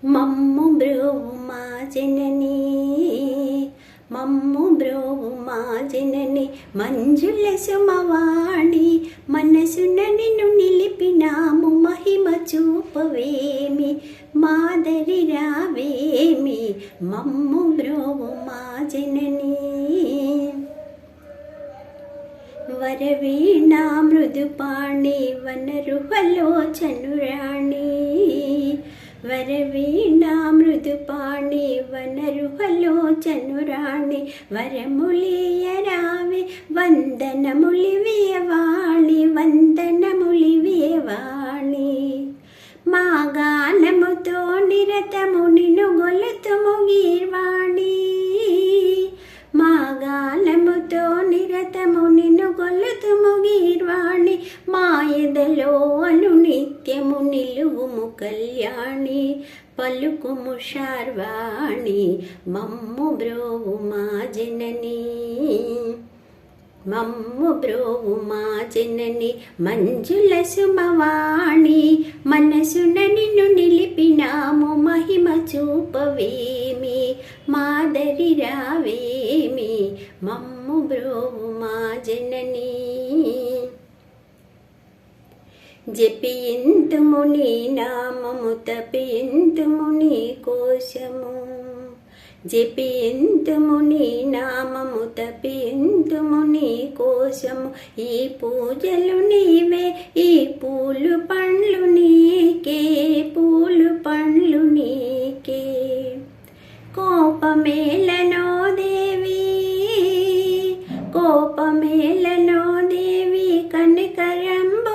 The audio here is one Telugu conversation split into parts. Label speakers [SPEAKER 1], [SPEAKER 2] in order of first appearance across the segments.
[SPEAKER 1] మమ్ము బ్రోవు మా జనని, మమ్ము బ్రోవు మా జనని, మంజుల సుమవాణి మనసున నిన్ను నిలిపినాము, మహిమ చూపవేమి మాదరి రావేమి, మమ్ము బ్రోవు మా జనని. వరవీణా మృదుపాణి వనరుహలోచనురాణి, వరవీణా మృదుపాణి వనరుహలోచనురాణి, వరములియరావి వందనములివియవాణి, వందనములివియవాణి. మా గానముతో నిరతము నిన్ను గొలుతుము గీర్వాణి, మా గానముతో నిరతము నిన్ను గొలుతుము గీర్వాణి, మా ఎదలో అను నిత్యము నిలువుము కళ్యాణి, పలుకుము శార్వాణి, మమ్ము బ్రోవు మా జనని, మమ్ము బ్రోవు మా జనని. మంజుల సుమవాణి మనసున నిన్ను నిలిపినాము, మహిమ చూపవేమి మాదరి రావేమి, మమ్ము బ్రోవు మా జనని. జపింతుము నీ నామము తపింతుము నీ కోశము, జపింతుము నీ నామము తపింతుము నీ కోశము. ఈ పూజలు నీవే, ఈ పూలు పండ్లు నీకే, పూలు పండ్లు నీకే. కోపమేలనో దేవి, కోపమేలనో దేవి, కనికరంబురాదేమి,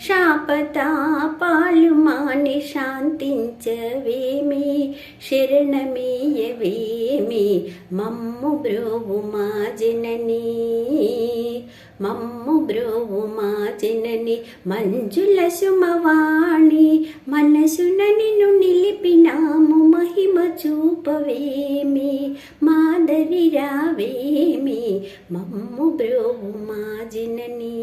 [SPEAKER 1] శాపతాపాలు మాని శాంతించవేమి, శరణమీయవేమి, మమ్ము బ్రోవు మా జనని, మమ్ము బ్రోవు మా జనని. మంజుల సుమవాణి మనసున నిన్ను నిలిపినాము, మహిమ చూపవేమి మాదరి రావేమి, మమ్ము బ్రోవు మా జనని.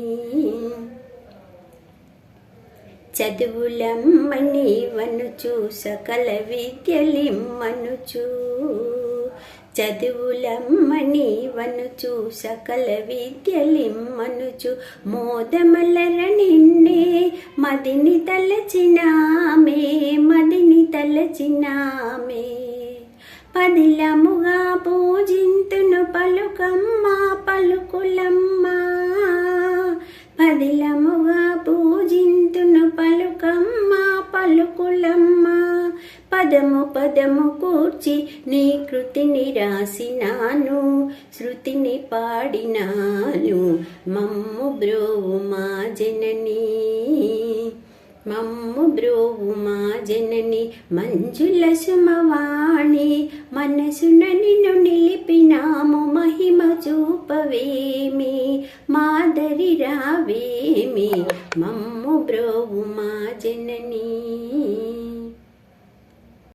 [SPEAKER 1] చదువులమ్మని వనుచు సకల విద్యలిమ్మనుచు, చదువులమ్మని వనుచు సకల విద్యలిమ్మనుచు, మోదమలర నిన్నే మదిని తలచినామే, మదిని తలచినామే. పదిలముగా పూజింతును పలుకమ్మ పలుకులమ్మ, పదిలముగా పూజింతును పలుకమ్మ పలుకులమ్మ. పదము పదము కూర్చి నీ కృతిని రాసినాను, శృతిని పాడినాను, మమ్ము బ్రోవు మా జనని, మమ్ము బ్రోవు మా జనని. మంజుల సుమవాణి మనసున నిన్ను నిలిపినాము, మహిమ చూపవేమి మాదరి రావేమి, మమ్ము బ్రోవు